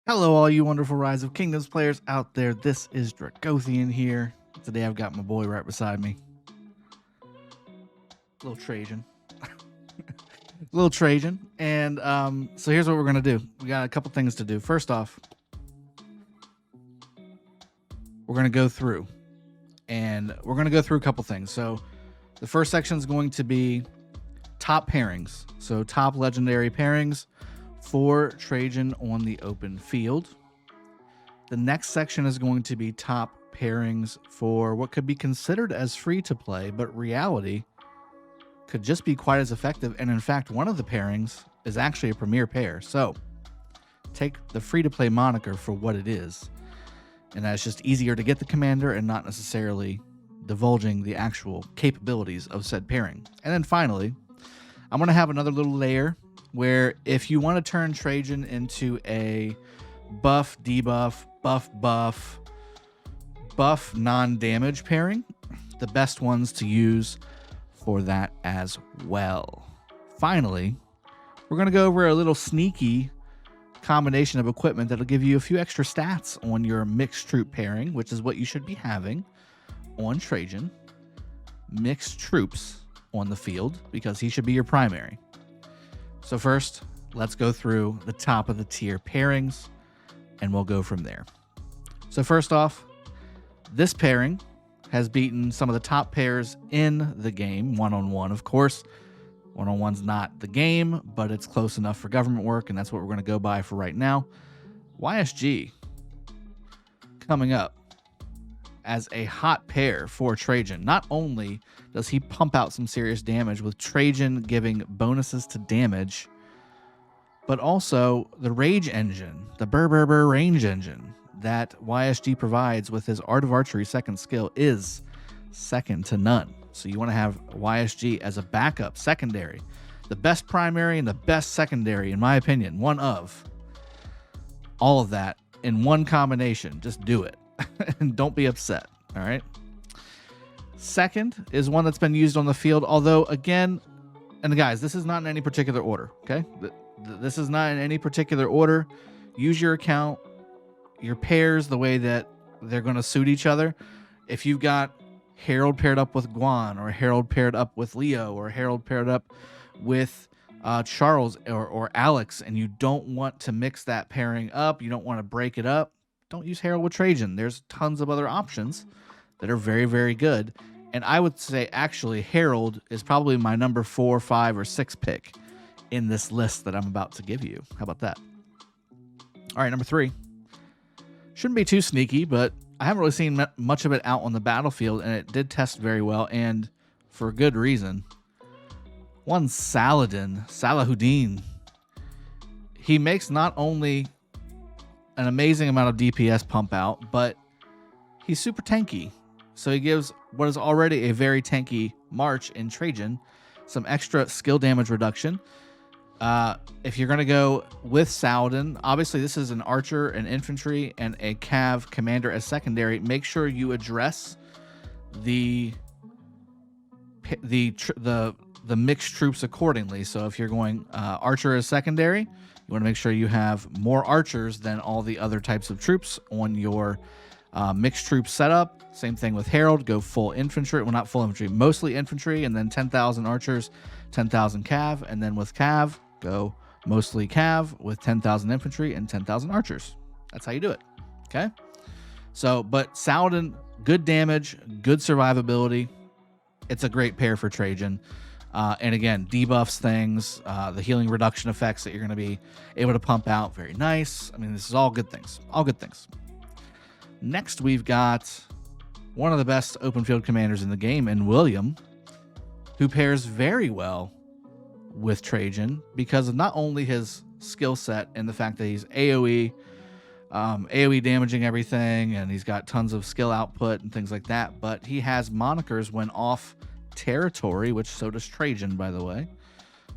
Hello, all you wonderful Rise of Kingdoms players out there. This is Dragothien here. Today I've got my boy right beside me. Little Trajan. Little Trajan. And so here's what we're going to do. We got a couple things to do. First off, we're going to go through. And we're going to go through a couple things. So the first section is going to be top pairings. So top legendary pairings for Trajan on the open field. The next section is going to be top pairings for what could be considered as free to play, but reality could just be quite as effective. And in fact, one of the pairings is actually a premier pair. So take the free to play moniker for what it is. And that's just easier to get the commander and not necessarily divulging the actual capabilities of said pairing. And then finally, I'm going to have another little layer where if you want to turn Trajan into a buff, debuff, buff, non-damage pairing, the best ones to use for that as well. Finally, we're going to go over a little sneaky combination of equipment that'll give you a few extra stats on your mixed troop pairing, which is what you should be having on Trajan. Mixed troops on the field, because he should be your primary. So first, let's go through the top of the tier pairings, and we'll go from there. So first off, this pairing has beaten some of the top pairs in the game, one-on-one. Of course, one-on-one's not the game, but it's close enough for government work, and that's what we're going to go by for right now. YSG coming up as a hot pair for Trajan. Not only does he pump out some serious damage with Trajan giving bonuses to damage, but also the rage engine, the burr range engine that YSG provides with his Art of Archery second skill is second to none. So you want to have YSG as a backup secondary, the best primary and the best secondary, in my opinion, one of all of that in one combination. Just do it. And don't be upset. All right. Second is one that's been used on the field, although again, and guys, this is not in any particular order. Okay. This is not in any particular order. Use your account, your pairs, the way that they're going to suit each other. If you've got Herald paired up with Guan, or Herald paired up with Leo, or Herald paired up with Charles or Alex, and you don't want to mix that pairing up, you don't want to break it up, don't use Herald with Trajan. There's tons of other options that are very, very good. And I would say actually Herald is probably my number 4, 5, or 6 pick in this list that I'm about to give you. How about that? All right, number 3. Shouldn't be too sneaky, but I haven't really seen much of it out on the battlefield, and it did test very well, and for good reason. One Saladin, Salahuddin. He makes not only an amazing amount of DPS pump out, but he's super tanky. So he gives what is already a very tanky March in Trajan some extra skill damage reduction. If you're going to go with Saladin, obviously this is an archer, an infantry, and a cav commander as secondary. Make sure you address the mixed troops accordingly. So if you're going archer as secondary, you want to make sure you have more archers than all the other types of troops on your mixed troop setup. Same thing with Herald. Go full infantry. Well, not full infantry, mostly infantry, and then 10,000 archers, 10,000 cav. And then with cav, go mostly cav with 10,000 infantry and 10,000 archers. That's how you do it. Okay? So, but Saladin, good damage, good survivability. It's a great pair for Trajan. And again, debuffs things, the healing reduction effects that you're going to be able to pump out. Very nice. I mean, this is all good things. All good things. Next, we've got one of the best open field commanders in the game, in William, who pairs very well with Trajan because of not only his skill set and the fact that he's AoE damaging everything, and he's got tons of skill output and things like that, but he has monikers when off territory, which so does Trajan, by the way.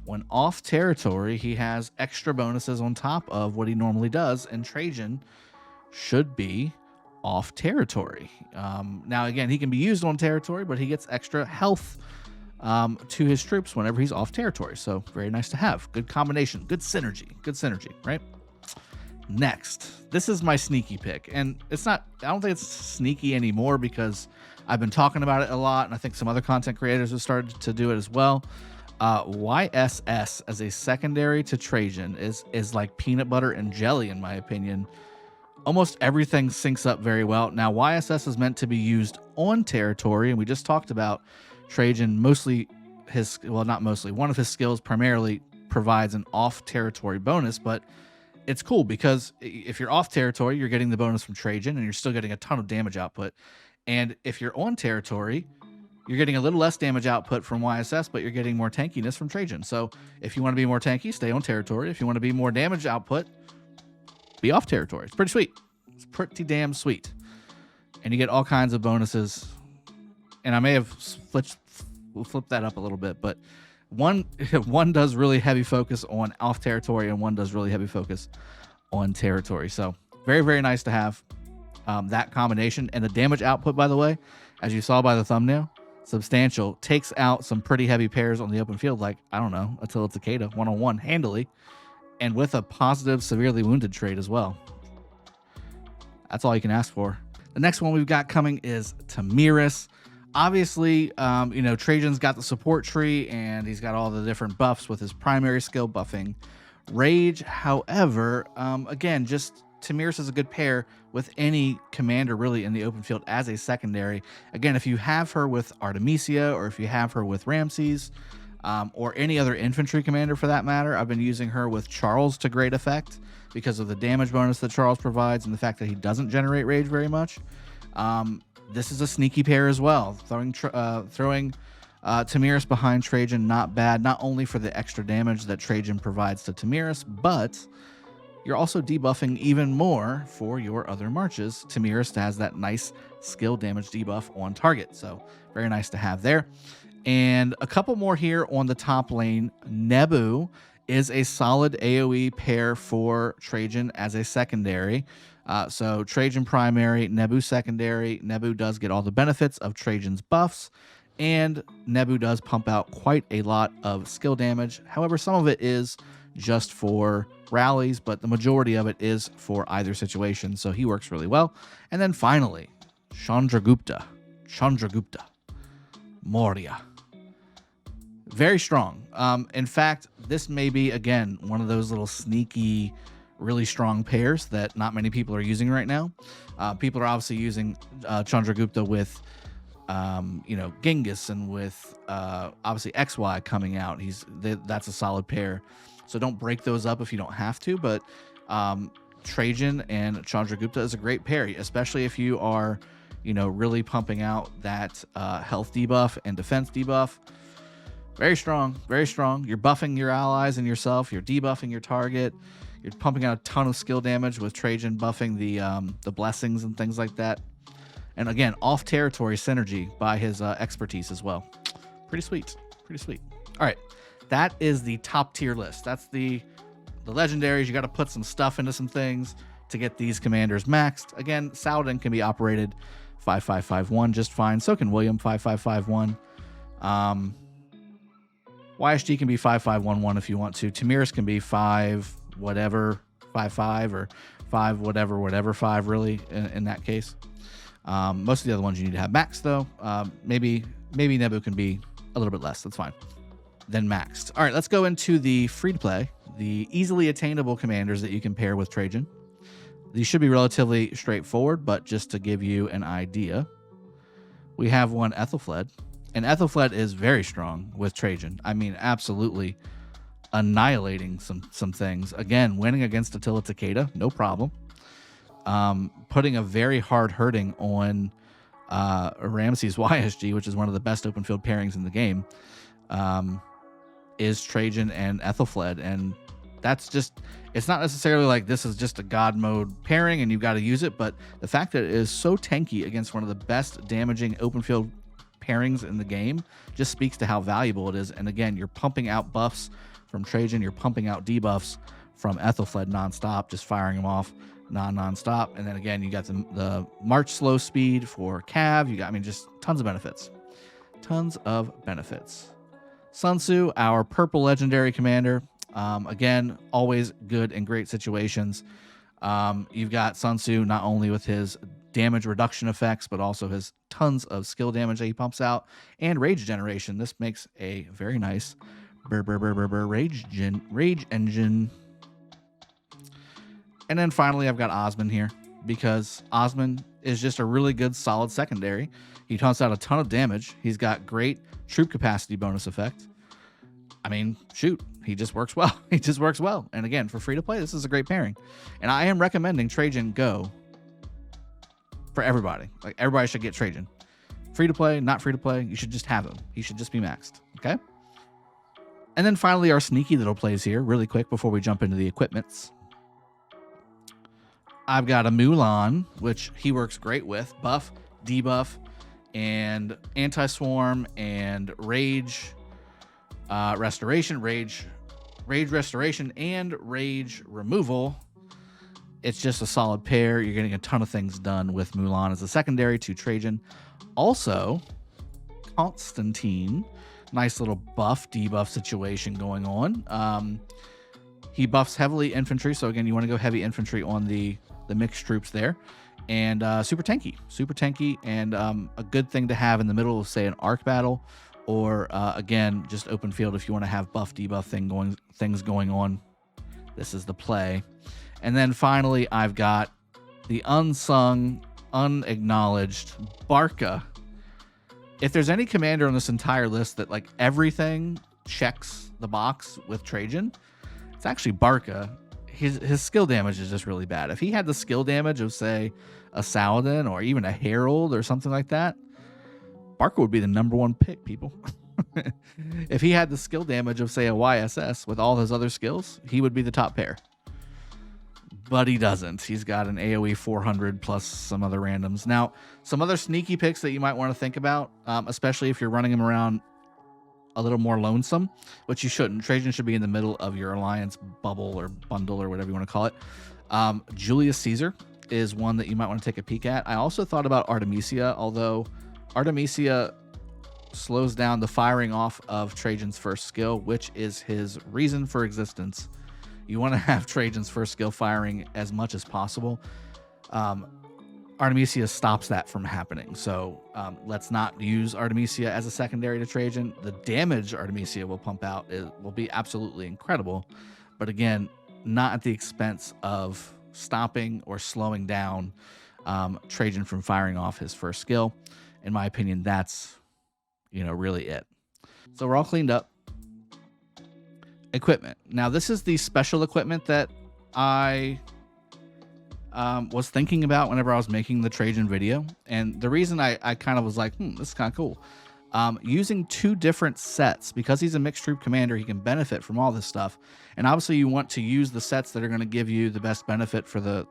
When off territory, he has extra bonuses on top of what he normally does, and Trajan should be off territory. Now, again, he can be used on territory, but he gets extra health to his troops whenever he's off territory. So very nice to have. Good combination. Good synergy. Good synergy, right? Next, this is my sneaky pick, and it's not, I don't think it's sneaky anymore because I've been talking about it a lot, and I think some other content creators have started to do it as well. YSS as a secondary to Trajan is like peanut butter and jelly, in my opinion. Almost everything syncs up very well. Now, YSS is meant to be used on territory, and we just talked about Trajan mostly not mostly, one of his skills primarily provides an off territory bonus, but it's cool because if you're off territory, you're getting the bonus from Trajan and you're still getting a ton of damage output. And if you're on territory, you're getting a little less damage output from YSS, but you're getting more tankiness from Trajan. So if you want to be more tanky, stay on territory. If you want to be more damage output, be off territory. It's pretty sweet. It's pretty damn sweet. And you get all kinds of bonuses. And I may have flipped that up a little bit, but one does really heavy focus on off territory and one does really heavy focus on territory. So very, very nice to have that combination. And the damage output, by the way, as you saw by the thumbnail, substantial. Takes out some pretty heavy pairs on the open field, like, I don't know, Attila Takeda, 1-on-1 handily, and with a positive severely wounded trait as well. That's all you can ask for. The next one we've got coming is Tamaris. Obviously, Trajan's got the support tree and he's got all the different buffs with his primary skill buffing Rage. However, again, just Tamaris is a good pair with any commander really in the open field as a secondary. Again, if you have her with Artemisia or if you have her with Ramses or any other infantry commander for that matter, I've been using her with Charles to great effect because of the damage bonus that Charles provides and the fact that he doesn't generate rage very much. This is a sneaky pair as well. Throwing Tamaris behind Trajan, not bad, not only for the extra damage that Trajan provides to Tamaris, but you're also debuffing even more for your other marches. Tamaris has that nice skill damage debuff on target, so very nice to have there. And a couple more here on the top lane. Nebu is a solid AoE pair for Trajan as a secondary. So Trajan primary, Nebu secondary. Nebu does get all the benefits of Trajan's buffs, and Nebu does pump out quite a lot of skill damage. However, some of it is just for rallies, but the majority of it is for either situation, so he works really well. And then finally, Chandragupta, Maurya. Very strong. In fact, this may be, again, one of those little sneaky, really strong pairs that not many people are using right now. People are obviously using Chandragupta with, Genghis and with obviously XY coming out. That's a solid pair. So don't break those up if you don't have to. But Trajan and Chandragupta is a great pair, especially if you are, really pumping out that health debuff and defense debuff. Very strong, very strong. You're buffing your allies and yourself. You're debuffing your target. You're pumping out a ton of skill damage with Trajan buffing the blessings and things like that. And again, off territory synergy by his expertise as well. Pretty sweet, pretty sweet. All right, that is the top tier list. That's the legendaries. You got to put some stuff into some things to get these commanders maxed. Again, Saladin can be operated 5551 just fine. So can William 5551. YSG can be 5511 if you want to. Tamaris can be 5 whatever 55 or 5 whatever 5 really in that case. Most of the other ones you need to have maxed though. Maybe Nebu can be a little bit less. That's fine. Then maxed. All right, let's go into the free to play, the easily attainable commanders that you can pair with Trajan. These should be relatively straightforward, but just to give you an idea, we have one Ethelfled. And Ethelfled is very strong with Trajan. I mean, absolutely annihilating some things. Again, winning against Attila Takeda, no problem. Putting a very hard hurting on Ramses YSG, which is one of the best open field pairings in the game, is Trajan and Ethelfled. And that's just, it's not necessarily like this is just a god mode pairing and you've got to use it, but the fact that it is so tanky against one of the best damaging open field pairings in the game just speaks to how valuable it is. And again, you're pumping out buffs from Trajan, you're pumping out debuffs from Ethelfled nonstop, just firing them off non-stop. And then again, you got the march slow speed for Cav. You got, just tons of benefits. Tons of benefits. Sun Tzu, our purple legendary commander. Again, always good in great situations. You've got Sun Tzu not only with his damage reduction effects, but also his tons of skill damage that he pumps out, and rage generation. This makes a very nice rage engine. And then finally, I've got Osmond here, because Osmond is just a really good, solid secondary. He pumps out a ton of damage. He's got great troop capacity bonus effect. I mean, shoot, he just works well. He just works well. And again, for free to play, this is a great pairing. And I am recommending Trajan Go for everybody. Like, everybody should get Trajan. Free to play, not free to play, you should just have him. He should just be maxed. Okay? And then finally, our sneaky little plays here, really quick before we jump into the equipments. I've got a Mulan, which he works great with. Buff, debuff, and anti-swarm, and rage restoration, rage restoration, and rage removal. It's just a solid pair. You're getting a ton of things done with Mulan as a secondary to Trajan. Also, Constantine, nice little buff, debuff situation going on. He buffs heavily infantry, so again, you want to go heavy infantry on the mixed troops there. And super tanky, and a good thing to have in the middle of, say, an arc battle, or again, just open field if you want to have buff debuff things going on. This is the play. And then finally, I've got the unsung, unacknowledged Barca. If there's any commander on this entire list that, like, everything checks the box with Trajan, it's actually Barca. His skill damage is just really bad. If he had the skill damage of, say, a Saladin or even a Herald or something like that, Barca would be the #1 pick, people. If he had the skill damage of, say, a YSS with all his other skills, he would be the top pair. But he doesn't. He's got an AoE 400 plus some other randoms. Now, some other sneaky picks that you might want to think about, especially if you're running him around a little more lonesome, which you shouldn't. Trajan should be in the middle of your alliance bubble or bundle or whatever you want to call it. Julius Caesar is one that you might want to take a peek at. I also thought about Artemisia, although Artemisia slows down the firing off of Trajan's first skill, which is his reason for existence. You want to have Trajan's first skill firing as much as possible. Artemisia stops that from happening. So let's not use Artemisia as a secondary to Trajan. The damage Artemisia will pump out will be absolutely incredible. But again, not at the expense of stopping or slowing down Trajan from firing off his first skill. In my opinion, that's, really it. So we're all cleaned up. Equipment. Now, this is the special equipment that I was thinking about whenever I was making the Trajan video. And the reason I kind of was like, this is kind of cool. Using 2 different sets, because he's a mixed troop commander, he can benefit from all this stuff. And obviously you want to use the sets that are going to give you the best benefit for the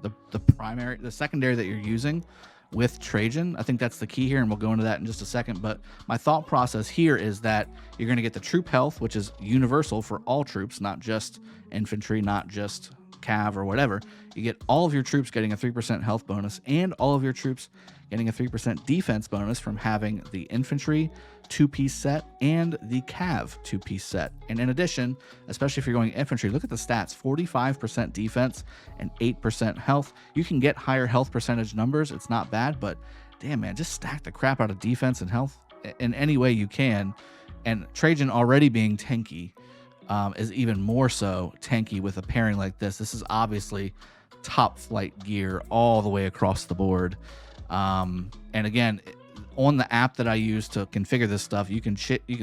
secondary that you're using with Trajan. I think that's the key here, and we'll go into that in just a second. But my thought process here is that you're going to get the troop health, which is universal for all troops, not just infantry, not just cav or whatever. You get all of your troops getting a 3% health bonus, and all of your troops getting a 3% defense bonus from having the infantry 2-piece set and the cav 2-piece set. And in addition, especially if you're going infantry, look at the stats: 45% defense and 8% health. You can get higher health percentage numbers. It's not bad, but damn, man, just stack the crap out of defense and health in any way you can. And Trajan already being tanky is even more so tanky with a pairing like this. This is obviously top flight gear all the way across the board. And again, on the app that I use to configure this stuff, you can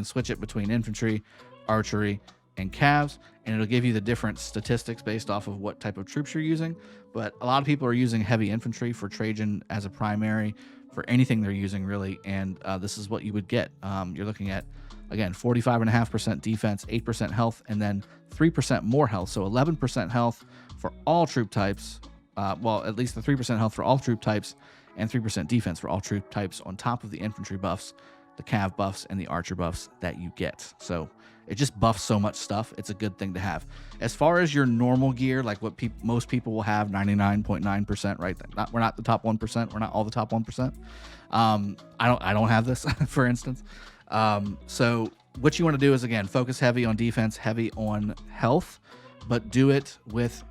switch it between infantry, archery, and calves, and it'll give you the different statistics based off of what type of troops you're using. But a lot of people are using heavy infantry for Trajan as a primary for anything they're using, really, and this is what you would get. You're looking at, again, 45.5% defense, 8% health, and then 3% more health, so 11% health for all troop types. Well, at least the 3% health for all troop types, and 3% defense for all troop types on top of the infantry buffs, the cav buffs, and the archer buffs that you get. So it just buffs so much stuff. It's a good thing to have. As far as your normal gear, like what most people will have, 99.9%, right? We're not the top 1%. We're not all the top 1%. I don't have this, for instance. So what you want to do is, again, focus heavy on defense, heavy on health, but do it with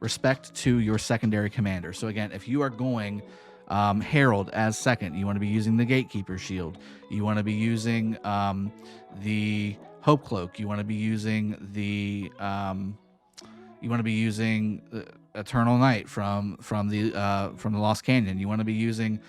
respect to your secondary commander. So again, if you are going Herald as second, you want to be using the Gatekeeper Shield. You want to be using the Hope Cloak. You want to be using the Eternal Night from the Lost Canyon. You want to be using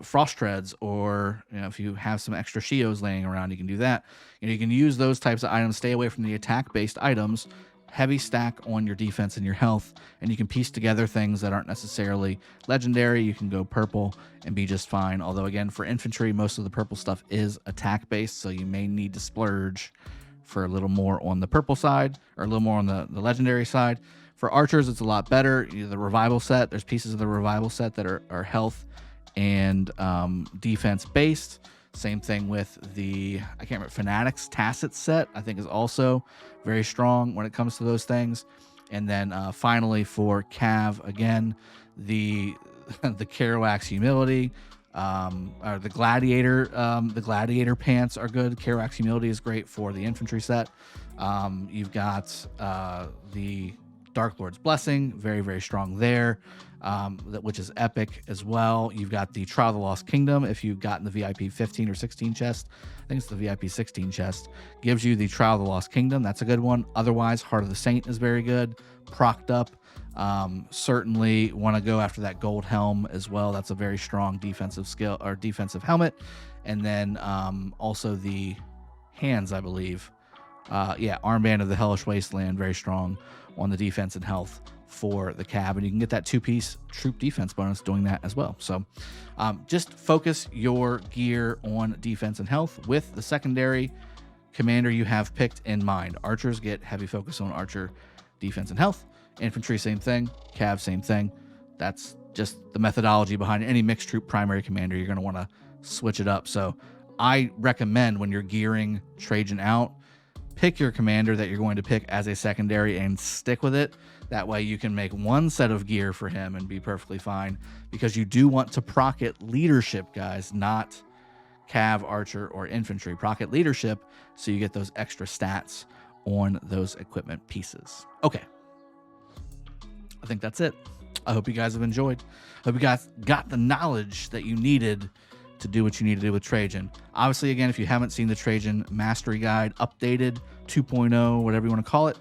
Frost Treads, or if you have some extra Shios laying around, you can do that. You can use those types of items. Stay away from the attack-based items. Heavy stack on your defense and your health, and you can piece together things that aren't necessarily legendary. You can go purple and be just fine. Although again, for infantry, most of the purple stuff is attack-based, so you may need to splurge for a little more on the purple side, or a little more on the legendary side. For archers, it's a lot better. The revival set, there's pieces of the revival set that are health and defense based. Same thing with the, I can't remember, Fanatics Tacit set, I think is also very strong when it comes to those things. And then finally for Cav, again, the Kerouac's Humility, or the Gladiator pants are good. Kerouac's Humility is great for the infantry set. You've got the Dark Lord's Blessing, very, very strong there, which is epic as well. You've got the Trial of the Lost Kingdom. If you've gotten the VIP 15 or 16 chest, I think it's the VIP 16 chest, gives you the Trial of the Lost Kingdom. That's a good one. Otherwise, Heart of the Saint is very good, procced up. Certainly want to go after that gold helm as well. That's a very strong defensive skill, or defensive helmet. And then also the hands, I believe. Armband of the Hellish Wasteland, very strong on the defense and health for the Cab, and you can get that 2-piece troop defense bonus doing that as well. So just focus your gear on defense and health with the secondary commander you have picked in mind. Archers get heavy focus on archer defense and health. Infantry, same thing. Cav, same thing. That's just the methodology behind any mixed troop primary commander. You're going to want to switch it up. So I recommend when you're gearing Trajan out, pick your commander that you're going to pick as a secondary and stick with it. That way you can make one set of gear for him and be perfectly fine, because you do want to proc it leadership, guys, not Cav, archer, or infantry. Proc it leadership so you get those extra stats on those equipment pieces. Okay. I think that's it. I hope you guys have enjoyed. Hope you guys got the knowledge that you needed to do what you need to do with Trajan. Obviously, again, if you haven't seen the Trajan Mastery Guide updated 2.0, whatever you want to call it,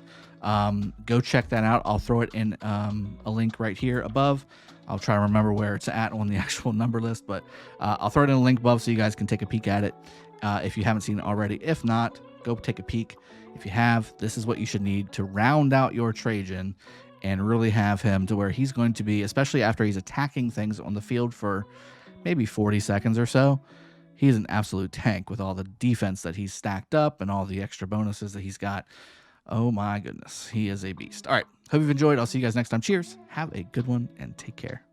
go check that out. I'll throw it in a link right here above. I'll try to remember where it's at on the actual number list, but I'll throw it in a link above so you guys can take a peek at it if you haven't seen it already. If not, go take a peek. If you have, this is what you should need to round out your Trajan and really have him to where he's going to be, especially after he's attacking things on the field for maybe 40 seconds or so. He's an absolute tank with all the defense that he's stacked up and all the extra bonuses that he's got. Oh my goodness, he is a beast. All right, hope you've enjoyed. I'll see you guys next time. Cheers, have a good one, and take care.